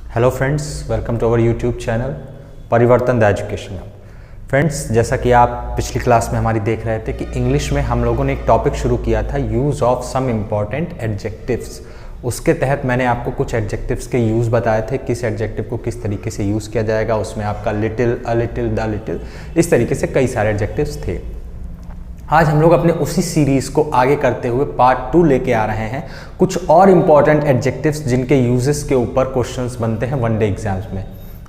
Hello friends, welcome to our YouTube channel Parivartan the education. Friends, जैसा कि आप पिछली क्लास में हमारी देख रहे थे कि इंग्लिश में हम लोगों ने एक टॉपिक शुरू किया था, use of some important adjectives. उसके तहत मैंने आपको कुछ एडजेक्टिव्स के यूज़ बताए थे, किस एडजेक्टिव को किस तरीके से यूज़ किया जाएगा। उसमें आपका little, a little, the little, इस तरीके से कई सारे एडजेक्टिव्स थे। आज हम लोग अपने उसी सीरीज़ को आगे करते हुए पार्ट 2 लेके आ रहे हैं, कुछ और इम्पॉर्टेंट एडजेक्टिव्स जिनके यूजेस के ऊपर क्वेश्चंस बनते हैं वन डे एग्जाम्स में।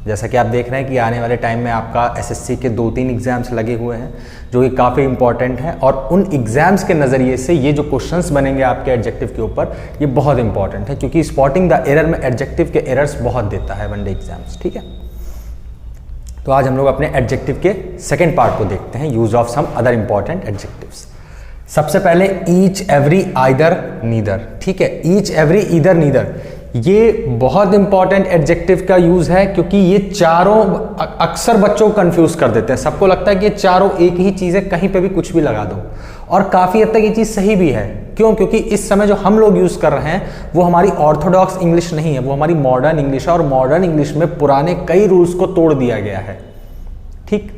जैसा कि आप देख रहे हैं कि आने वाले टाइम में आपका एसएससी के 2-3 एग्जाम्स लगे हुए हैं जो कि काफ़ी इंपॉर्टेंट हैं, और उन एग्जाम्स के नज़रिए से ये जो क्वेश्चंस बनेंगे आपके एडजेक्टिव के ऊपर, ये बहुत इंपॉर्टेंट है, क्योंकि स्पॉटिंग द एरर में एडजेक्टिव के एरर्स बहुत देता है वन डे एग्जाम्स। ठीक है, तो आज हम लोग अपने एडजेक्टिव के सेकेंड पार्ट को देखते हैं, use of some other important adjectives. सबसे पहले ईच, एवरी, आइदर, नीदर। ठीक है, ईच, एवरी, ईदर, नीदर, ये बहुत इंपॉर्टेंट एडजेक्टिव का यूज है, क्योंकि ये चारों अक्सर बच्चों को कंफ्यूज कर देते हैं। सबको लगता है कि ये चारों एक ही चीज है, कहीं पे भी कुछ भी लगा दो, और काफी हद तक ये चीज सही भी है। क्यों? क्योंकि इस समय जो हम लोग यूज कर रहे हैं वो हमारी ऑर्थोडॉक्स इंग्लिश नहीं है, वो हमारी मॉडर्न इंग्लिश है, और मॉडर्न इंग्लिश में पुराने कई रूल्स को तोड़ दिया गया है। ठीक,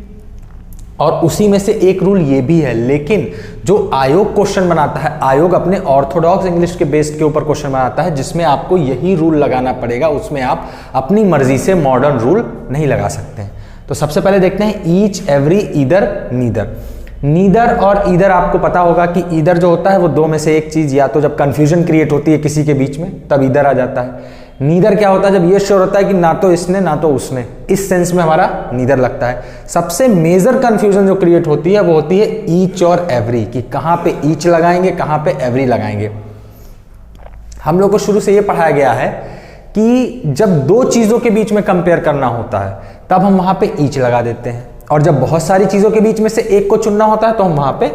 और उसी में से एक रूल ये भी है। लेकिन जो आयोग क्वेश्चन बनाता है, आयोग अपने ऑर्थोडॉक्स इंग्लिश के बेस्ड के ऊपर क्वेश्चन बनाता है, जिसमें आपको यही रूल लगाना पड़ेगा, उसमें आप अपनी मर्जी से मॉडर्न रूल नहीं लगा सकते हैं। तो सबसे पहले देखते हैं each, every, either, neither. Neither और ईदर, आपको पता होगा कि ईदर जो होता है वो दो में से एक चीज, या तो जब कंफ्यूजन क्रिएट होती है किसी के बीच में तब ईदर आ जाता है। नीदर क्या होता है? जब ये श्योर होता है कि ना तो इसने ना तो उसने, इस सेंस में हमारा नीदर लगता है। सबसे मेजर कंफ्यूजन जो क्रिएट होती है वो होती है ईच और एवरी, कि कहां पे ईच लगाएंगे, कहां पे एवरी लगाएंगे। हम लोग को शुरू से ये पढ़ाया गया है कि जब दो चीजों के बीच में कंपेयर करना होता है तब हम वहां पे ईच लगा देते हैं, और जब बहुत सारी चीजों के बीच में से एक को चुनना होता है तो हम वहां पे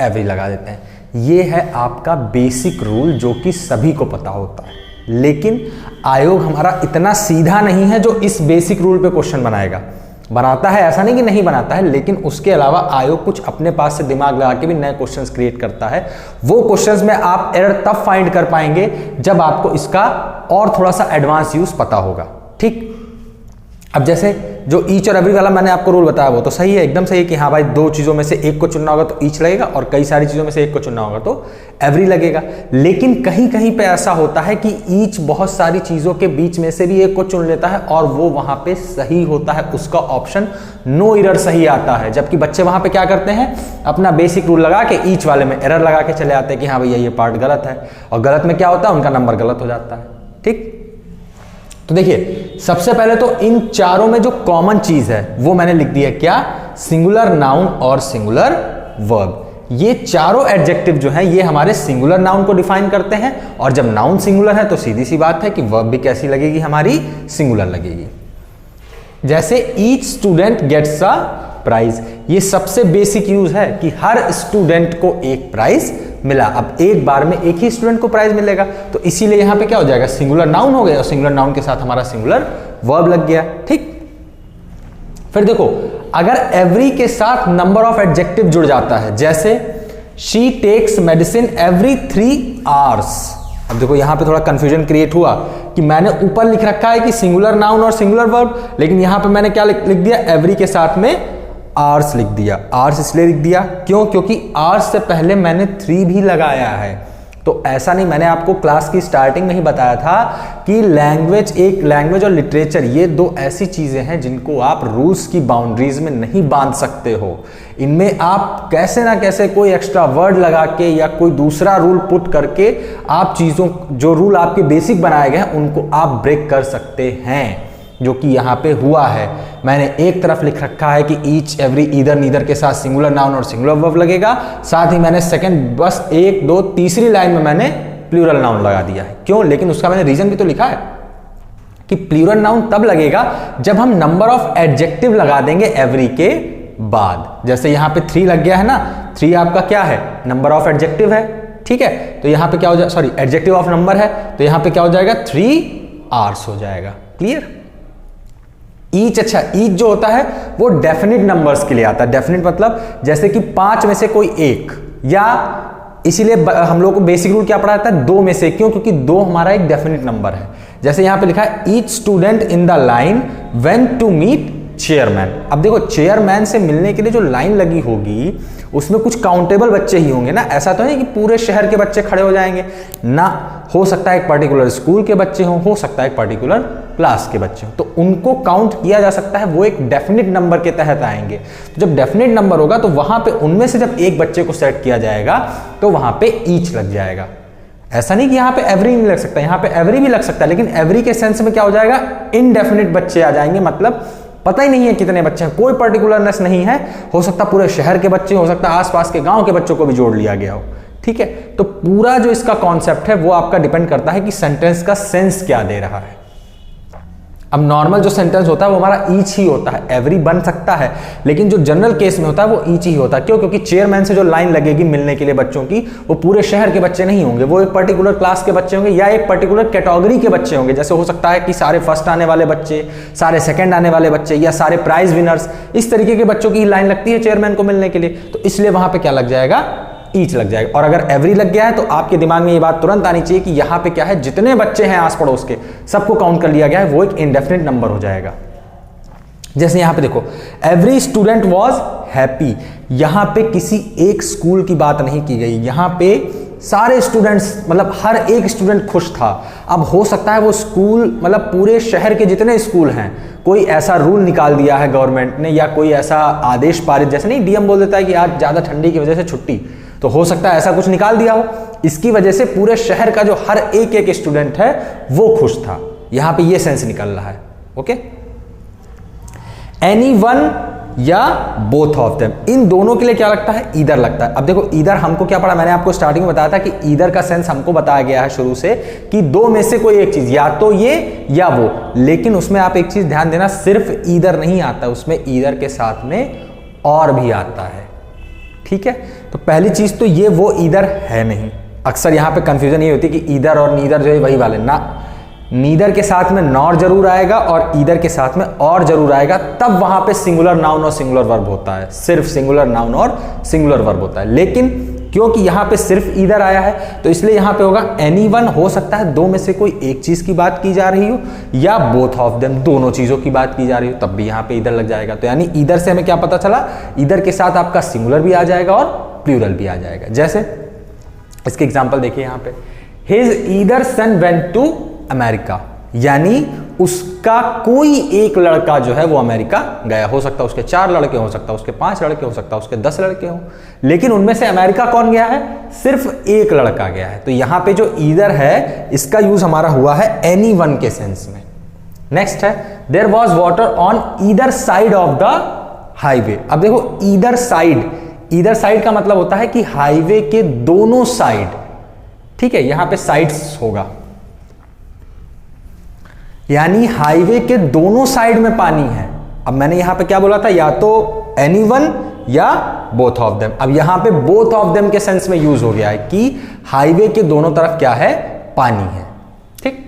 एवरी लगा देते हैं। ये है आपका बेसिक रूल जो कि सभी को पता होता है, लेकिन आयोग हमारा इतना सीधा नहीं है जो इस बेसिक रूल पे क्वेश्चन बनाएगा। बनाता है, ऐसा नहीं कि नहीं बनाता है, लेकिन उसके अलावा आयोग कुछ अपने पास से दिमाग लगा के भी नए क्वेश्चंस क्रिएट करता है। वो क्वेश्चंस में आप एरर तब फाइंड कर पाएंगे जब आपको इसका और थोड़ा सा एडवांस यूज पता होगा। ठीक, अब जैसे जो ईच और एवरी वाला मैंने आपको रूल बताया वो तो सही है, एकदम सही है कि हाँ भाई, दो चीजों में से एक को चुनना होगा तो ईच लगेगा, और कई सारी चीजों में से एक को चुनना होगा तो एवरी लगेगा। लेकिन कहीं कहीं पे ऐसा होता है कि ईच बहुत सारी चीजों के बीच में से भी एक को चुन लेता है, और वो वहां पे सही होता है, उसका ऑप्शन नो एरर सही आता है। जबकि बच्चे वहां पे क्या करते हैं, अपना बेसिक रूल लगा के ईच वाले में एरर लगा के चले आते हैं कि हाँ भैया ये पार्ट गलत है, और गलत में क्या होता है, उनका नंबर गलत हो जाता है। ठीक, तो देखिए, सबसे पहले तो इन चारों में जो कॉमन चीज है वो मैंने लिख दिया, क्या? सिंगुलर नाउन और सिंगुलर वर्ब। ये चारों एडजेक्टिव जो हैं ये हमारे सिंगुलर नाउन को डिफाइन करते हैं, और जब नाउन सिंगुलर है तो सीधी सी बात है कि वर्ब भी कैसी लगेगी, हमारी सिंगुलर लगेगी। जैसे each student gets a prize, ये सबसे बेसिक यूज है कि हर स्टूडेंट को एक प्राइज मिला। अब एक बार में एक ही स्टूडेंट को प्राइज मिलेगा, तो इसीलिए यहां पे क्या हो जाएगा, सिंगुलर नाउन हो गया, और सिंगुलर नाउन के साथ हमारा सिंगुलर वर्ब लग गया। ठीक, फिर देखो, अगर एवरी के साथ नंबर ऑफ एडजेक्टिव जुड़ जाता है, जैसे she takes medicine every 3 hours. अब देखो यहां पे थोड़ा कंफ्यूजन क्रिएट हुआ कि मैंने ऊपर लिख रखा है कि सिंगुलर नाउन और सिंगुलर वर्ब, लेकिन यहां पे मैंने क्या लिख दिया, एवरी के साथ में आर्स लिख दिया। आर्स इसलिए लिख दिया क्यों? क्योंकि आर्स से पहले मैंने 3 भी लगाया है। तो ऐसा नहीं, मैंने आपको क्लास की स्टार्टिंग में ही बताया था कि लैंग्वेज और लिटरेचर, ये दो ऐसी चीजें हैं जिनको आप रूल्स की बाउंड्रीज में नहीं बांध सकते हो। इनमें आप कैसे ना कैसे कोई एक्स्ट्रा वर्ड लगा के या कोई दूसरा रूल पुट करके आप चीजों, जो रूल आपके बेसिक बनाए गए हैं उनको आप ब्रेक कर सकते हैं, जो कि यहां पे हुआ है। मैंने एक तरफ लिख रखा है कि ईच, एवरी, ईदर, नीदर के साथ सिंगुलर नाउन और सिंगुलर वर्ब लगेगा, साथ ही मैंने सेकंड बस 1, 2, तीसरी लाइन में मैंने प्लूरल नाउन लगा दिया है। क्यों? लेकिन उसका मैंने रीजन भी तो लिखा है कि प्लूरल नाउन तब लगेगा जब हम नंबर ऑफ एडजेक्टिव लगा देंगे एवरी के बाद। जैसे यहां पे 3 लग गया है ना, 3 आपका क्या है, नंबर ऑफ एडजेक्टिव है। ठीक है, तो यहां पे क्या हो जाएगा, सॉरी, एडजेक्टिव ऑफ नंबर है, तो यहां पे क्या हो जाएगा, 3 आवर्स हो जाएगा। क्लियर? ईच, अच्छा, ईच जो होता है वो डेफिनिट नंबर्स के लिए आता है। डेफिनिट मतलब जैसे कि 5 में से कोई एक, या इसीलिए हम लोग को बेसिक रूल क्या पढ़ा जाता है, 2 में से। क्यों? क्योंकि 2 हमारा एक डेफिनेट नंबर है। जैसे यहां पे लिखा है each student in the line went to meet chairman. अब देखो चेयरमैन से मिलने के लिए जो लाइन लगी होगी उसमें कुछ काउंटेबल बच्चे ही होंगे ना, ऐसा तो नहीं कि पूरे शहर के बच्चे खड़े हो जाएंगे ना। हो सकता है एक पर्टिकुलर स्कूल के बच्चे हों, हो सकता है एक पर्टिकुलर क्लास के बच्चे हों, तो उनको काउंट किया जा सकता है, वो एक डेफिनेट नंबर के तहत आएंगे। तो जब डेफिनेट नंबर होगा तो वहां पे उनमें से जब एक बच्चे को सेलेक्ट किया जाएगा तो वहां पे ईच लग जाएगा। ऐसा नहीं कि यहाँ पे एवरी नहीं लग सकता, यहाँ पे एवरी भी लग सकता है, लेकिन एवरी के सेंस में क्या हो जाएगा, इनडेफिनेट बच्चे आ जाएंगे, मतलब पता ही नहीं है कितने बच्चे हैं, कोई पर्टिकुलरनेस नहीं है। हो सकता पूरे शहर के बच्चे, हो सकता आसपास के गांव के बच्चों को भी जोड़ लिया गया हो। ठीक है, तो पूरा जो इसका कॉन्सेप्ट है वो आपका डिपेंड करता है कि सेंटेंस का सेंस क्या दे रहा है। अब नॉर्मल जो सेंटेंस होता है वो हमारा ईच ही होता है, एवरी बन सकता है, लेकिन जो जनरल केस में होता है वो ईच ही होता है। क्यों? क्योंकि चेयरमैन से जो लाइन लगेगी मिलने के लिए बच्चों की, वो पूरे शहर के बच्चे नहीं होंगे, वो एक पर्टिकुलर क्लास के बच्चे होंगे या एक पर्टिकुलर कैटेगरी के बच्चे होंगे। जैसे हो सकता है कि सारे फर्स्ट आने वाले बच्चे, सारे सेकंड आने वाले बच्चे या सारे प्राइज विनर्स, इस तरीके के बच्चों की लाइन लगती है चेयरमैन को मिलने के लिए, तो इसलिए वहां पर क्या लग जाएगा, ईच लग जाएगा। और अगर एवरी लग गया है तो आपके दिमाग में ये बात तुरंत आनी चाहिए कि यहां पे क्या है, जितने बच्चे हैं आस पड़ोस के सबको काउंट कर लिया गया है, वो एक इंडेफिनिट नंबर हो जाएगा। जैसे यहां पे देखो एवरी स्टूडेंट वाज हैप्पी, यहां पे किसी एक स्कूल की बात नहीं की गई, यहां पे सारे स्टूडेंट्स, मतलब हर एक स्टूडेंट खुश था। अब हो सकता है वो स्कूल, मतलब पूरे शहर के जितने स्कूल हैं, कोई ऐसा रूल निकाल दिया है गवर्नमेंट ने या कोई ऐसा आदेश पारित, जैसे नहीं डीएम बोल देता है कि आज ज्यादा ठंडी की वजह से छुट्टी, तो हो सकता है ऐसा कुछ निकाल दिया हो, इसकी वजह से पूरे शहर का जो हर एक स्टूडेंट है वो खुश था। यहां पे ये सेंस निकल रहा है। ओके, एनीवन या बोथ ऑफ देम, इन दोनों के लिए क्या लगता है, ईदर लगता है। अब देखो ईदर हमको क्या पढ़ा, मैंने आपको स्टार्टिंग में बताया था कि ईदर का सेंस हमको बताया गया है शुरू से कि 2 में से कोई एक चीज, या तो ये या वो। लेकिन उसमें आप एक चीज ध्यान देना, सिर्फ ईदर नहीं आता, उसमें ईदर के साथ में और भी आता है। ठीक है, तो पहली चीज तो ये वो ईदर है नहीं। अक्सर यहां पे कंफ्यूजन ये होती है कि ईदर और नीदर जो है वही वाले ना, नीदर के साथ में नॉर जरूर आएगा और ईदर के साथ में और जरूर आएगा, तब वहां पे सिंगुलर नाउन और सिंगुलर वर्ब होता है, सिर्फ सिंगुलर नाउन और सिंगुलर वर्ब होता है। लेकिन क्योंकि यहां पे सिर्फ ईदर आया है तो इसलिए यहां पे होगा एनीवन। हो सकता है 2 में से कोई एक चीज की बात की जा रही हो या बोथ ऑफ देम, दोनों चीजों की बात की जा रही हो, तब भी यहां पे ईदर लग जाएगा। तो यानी ईदर से हमें क्या पता चला, ईदर के साथ आपका सिंगुलर भी आ जाएगा और प्लूरल भी आ जाएगा। जैसे इसके एग्जांपल देखिए यहां पे, his either son went to America, यानी उसका कोई एक लड़का जो है वो अमेरिका गया। हो सकता है उसके 4 लड़के, हो सकता है उसके 5 लड़के, हो सकता है उसके 10 लड़के हो, लेकिन उनमें से अमेरिका कौन गया है, सिर्फ एक लड़का गया है। तो यहां पे जो ईदर है इसका यूज हमारा हुआ है एनीवन के सेंस में। नेक्स्ट है there was water on either side of the highway. अब देखो ईदर साइड, ईदर साइड का मतलब होता है कि हाईवे के दोनों साइड। ठीक है, यहां पे साइड्स होगा, यानी हाईवे के दोनों साइड में पानी है। अब मैंने यहां पे क्या बोला था, या तो एनीवन या बोथ ऑफ देम। अब यहां पे बोथ ऑफ देम के सेंस में यूज हो गया है कि हाईवे के दोनों तरफ क्या है, पानी है। ठीक,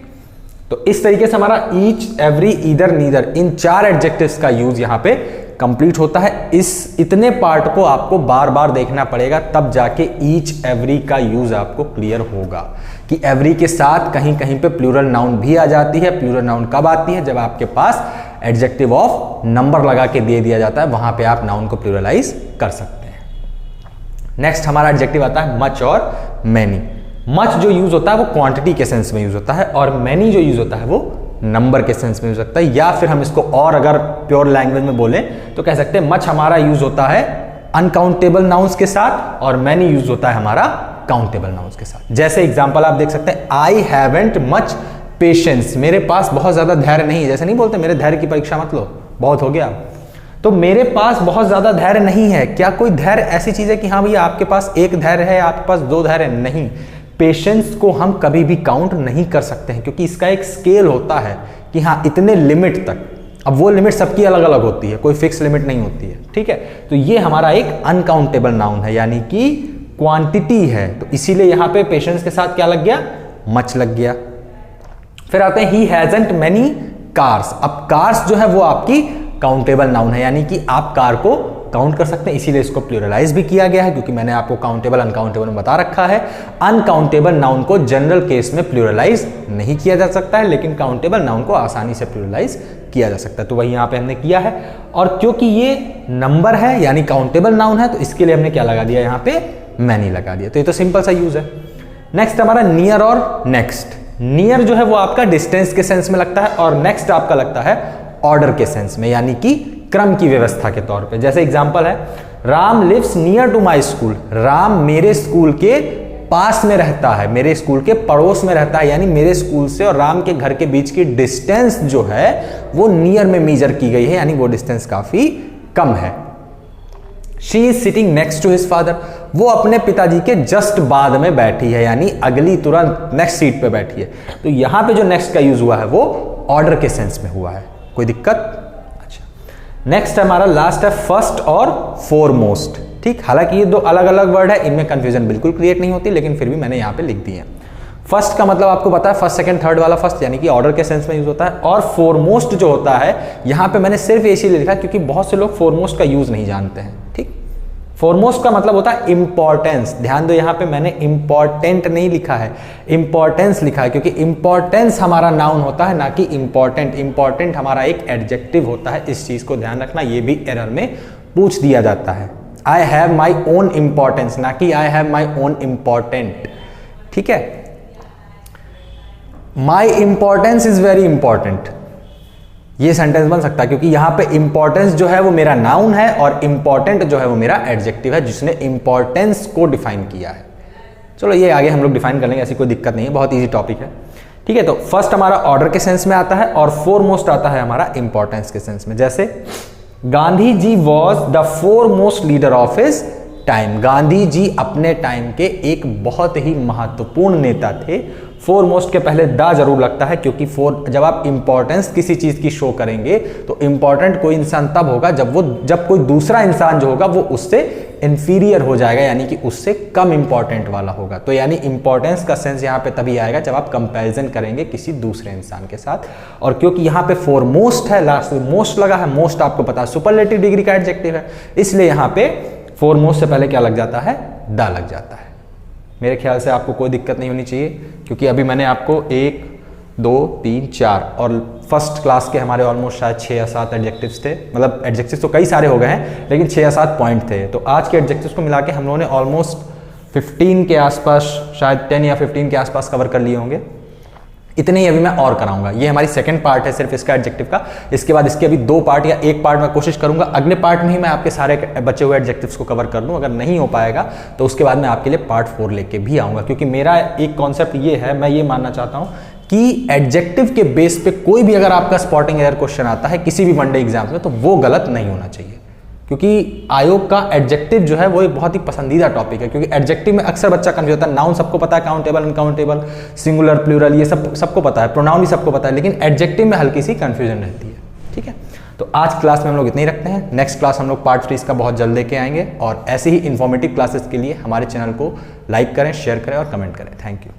तो इस तरीके से हमारा ईच, एवरी, ईदर, नीदर, इन 4 एडजेक्टिव्स का यूज यहां पे कंप्लीट होता है। इस इतने पार्ट को आपको बार बार देखना पड़ेगा, तब जाके ईच एवरी का यूज आपको क्लियर होगा कि एवरी के साथ कहीं कहीं पे प्लूरल नाउन भी आ जाती है। प्लूरल नाउन कब आती है, जब आपके पास एडजेक्टिव ऑफ नंबर लगा के दे दिया जाता है, वहां पे आप नाउन को प्लूरलाइज कर सकते हैं। नेक्स्ट हमारा एडजेक्टिव आता है मच और मैनी। मच जो यूज होता है वो क्वांटिटी के सेंस में यूज होता है और मैनी जो यूज होता है वो नंबर के सेंस में यूज होता है। या फिर हम इसको और अगर प्योर लैंग्वेज में बोले तो कह सकते हैं मच हमारा यूज होता है अनकाउंटेबल नाउन्स के साथ और मैनी यूज होता है हमारा काउंटेबल नाउन्स के साथ। जैसे एग्जांपल आप देख सकते हैं, आई हैवंट मच पेशेंस, मेरे पास बहुत ज्यादा धैर्य नहीं है। जैसे नहीं बोलते मेरे धैर्य की परीक्षा मत लो, बहुत हो गया, तो मेरे पास बहुत ज्यादा धैर्य नहीं है। क्या कोई धैर्य ऐसी चीज है कि हाँ भैया आपके पास एक धैर्य है, आपके पास 2 धैर्य नहीं। पेशेंस को हम कभी भी काउंट नहीं कर सकते हैं क्योंकि इसका एक स्केल होता है कि हाँ इतने लिमिट तक। अब वो लिमिट सबकी अलग अलग होती है, कोई फिक्स लिमिट नहीं होती है। ठीक है, तो ये हमारा एक अनकाउंटेबल नाउन है, यानी कि क्वांटिटी है, तो इसीलिए यहां पे पेशेंस के साथ क्या लग गया, मच लग गया। फिर आते हैं ही हैजंट मेनी कार्स। अब कार्स जो है वो आपकी काउंटेबल नाउन है, यानी कि आप कार को काउंट कर सकते हैं, इसीलिए इसको प्लूरलाइज भी किया गया है, क्योंकि मैंने आपको काउंटेबल अनकाउंटेबल में बता रखा है। अनकाउंटेबल नाउन को जनरल केस में प्लूरलाइज नहीं किया जा सकता है, लेकिन काउंटेबल नाउन को आसानी से प्लूरलाइज किया जा सकता है, तो वही यहाँ पे हमने किया है। और क्योंकि ये नंबर है यानी काउंटेबल नाउन है, तो इसके लिए हमने क्या लगा दिया यहाँ पे, मैनी लगा दिया। तो ये तो सिंपल सा यूज है। नेक्स्ट हमारा नियर और नेक्स्ट। नियर जो है वो आपका डिस्टेंस के सेंस में लगता है, और नेक्स्ट आपका लगता है ऑर्डर के सेंस में, यानी कि क्रम की व्यवस्था के तौर पे। जैसे एग्जांपल है, Ram lives near to my school. Ram मेरे स्कूल के पास में रहता है, मेरे स्कूल के पड़ोस में रहता है, यानी मेरे स्कूल से और राम के घर के बीच की डिस्टेंस जो है वो नियर में मेजर की गई है, यानी वो डिस्टेंस काफी कम है। She is sitting next to his father. वो अपने पिताजी के जस्ट बाद में बैठी है, यानी अगली तुरंत नेक्स्ट सीट पे बैठी है। तो यहां पे जो नेक्स्ट का यूज हुआ है वो ऑर्डर के सेंस में हुआ है। कोई दिक्कत? अच्छा, नेक्स्ट हमारा लास्ट है फर्स्ट और फोरमोस्ट। ठीक, हालांकि ये दो अलग अलग वर्ड है, इनमें कंफ्यूजन बिल्कुल क्रिएट नहीं होती, लेकिन फिर भी मैंने यहां पे लिख दिए हैं। फर्स्ट का मतलब आपको पता है, फर्स्ट सेकंड थर्ड वाला फर्स्ट, यानी कि ऑर्डर के सेंस में यूज होता है। और फोरमोस्ट जो होता है, यहां पे मैंने सिर्फ इसीलिए लिखा क्योंकि बहुत से लोग फोरमोस्ट का यूज नहीं जानते हैं। ठीक, फोरमोस्ट का मतलब होता है इंपॉर्टेंस। ध्यान दो, यहां पे मैंने इंपॉर्टेंट नहीं लिखा है, इंपॉर्टेंस लिखा है, क्योंकि इंपॉर्टेंस हमारा नाउन होता है, ना कि इंपॉर्टेंट। इंपॉर्टेंट हमारा एक एडजेक्टिव होता है, इस चीज को ध्यान रखना, ये भी एरर में पूछ दिया जाता है। I have my own importance, ना कि I have my own important. ठीक है, माई इंपॉर्टेंस इज वेरी इंपॉर्टेंट, ये सेंटेंस बन सकता है, क्योंकि यहां पे इंपॉर्टेंस जो है वो मेरा नाउन है और इंपॉर्टेंट जो है वो मेरा एडजेक्टिव है, जिसने इंपॉर्टेंस को डिफाइन किया है। चलो ये आगे हम लोग डिफाइन कर लेंगे, ऐसी कोई दिक्कत नहीं है, बहुत इजी टॉपिक है। ठीक है, तो फर्स्ट हमारा ऑर्डर के सेंस में आता है और फोरमोस्ट आता है हमारा इंपॉर्टेंस के सेंस में। जैसे Gandhi ji was the foremost leader of his time. Gandhi ji अपने टाइम के एक बहुत ही महत्वपूर्ण नेता थे। फोरमोस्ट के पहले द जरूर लगता है, क्योंकि जब आप इंपॉर्टेंस किसी चीज की शो करेंगे तो इंपॉर्टेंट कोई इंसान तब होगा जब कोई दूसरा इंसान जो होगा वो उससे इंफीरियर हो जाएगा, यानी कि उससे कम इंपॉर्टेंट वाला होगा। तो यानी इंपॉर्टेंस का सेंस यहाँ पे तभी आएगा जब आप कंपैरिजन करेंगे किसी दूसरे इंसान के साथ। और क्योंकि यहाँ पे फोरमोस्ट है, लास्ट में मोस्ट लगा है, मोस्ट आपको पता है सुपरलेटिव डिग्री का एडजेक्टिव है, इसलिए यहाँ पे फोरमोस्ट से पहले क्या लग जाता है, द लग जाता है। मेरे ख्याल से आपको कोई दिक्कत नहीं होनी चाहिए, क्योंकि अभी मैंने आपको 1 2 3 4 और फर्स्ट क्लास के हमारे ऑलमोस्ट शायद 6 या 7 एडजेक्टिव्स थे। मतलब एडजेक्टिव्स तो कई सारे हो गए हैं, लेकिन 6 या 7 पॉइंट थे। तो आज के एडजेक्टिव्स को मिला के हम लोगों ने ऑलमोस्ट 15 के आसपास, शायद 10 या 15 के आसपास कवर कर लिए होंगे। इतने ही अभी मैं और कराऊंगा। ये हमारी सेकंड पार्ट है सिर्फ इसका एडजेक्टिव का। इसके बाद इसके अभी 2 पार्ट या 1 पार्ट मैं कोशिश करूंगा अगले पार्ट में ही मैं आपके सारे बचे हुए एडजेक्टिव्स को कवर कर दूं। अगर नहीं हो पाएगा तो उसके बाद मैं आपके लिए पार्ट 4 लेके भी आऊंगा, क्योंकि मेरा एक कॉन्सेप्ट ये है, मैं ये मानना चाहता हूं कि एडजेक्टिव के बेस पे कोई भी अगर आपका स्पॉटिंग एरर क्वेश्चन आता है किसी भी वनडे एग्जाम में, तो वो गलत नहीं होना चाहिए, क्योंकि आयोग का एडजेक्टिव जो है वो एक बहुत ही पसंदीदा टॉपिक है। क्योंकि एडजेक्टिव में अक्सर बच्चा कंफ्यूज होता है। नाउन सबको पता है, काउंटेबल अनकाउंटेबल सिंगुलर प्लूरल ये सबको पता है, प्रोनाउन भी सबको पता है, लेकिन एडजेक्टिव में हल्की सी कंफ्यूजन रहती है। ठीक है, तो आज क्लास में हम लोग इतने ही रखते हैं। नेक्स्ट क्लास हम लोग पार्ट 3 इसका बहुत जल्द लेके आएंगे, और ऐसे ही इन्फॉर्मेटिव क्लासेस के लिए हमारे चैनल को लाइक करें, शेयर करें और कमेंट करें। Thank you.